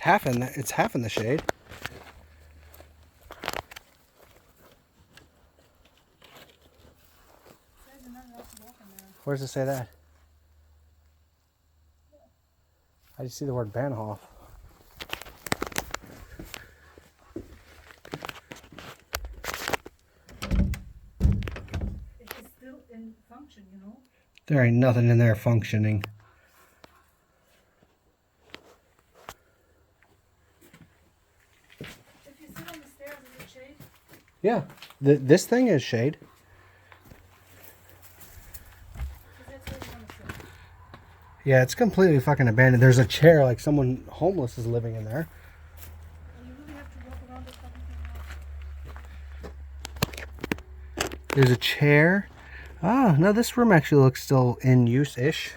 half in it's half in the shade. Where does it say that? I just see the word Bahnhof. It is still in function, you know. There ain't nothing in there functioning. If you sit on the stairs, is it shade? Yeah, this thing is shade. Because that's where you want to sit. Yeah, it's completely fucking abandoned. There's a chair, like someone homeless is living in there. And you really have to walk around the fucking thing. There's a chair. Ah, no, this room actually looks still in use-ish.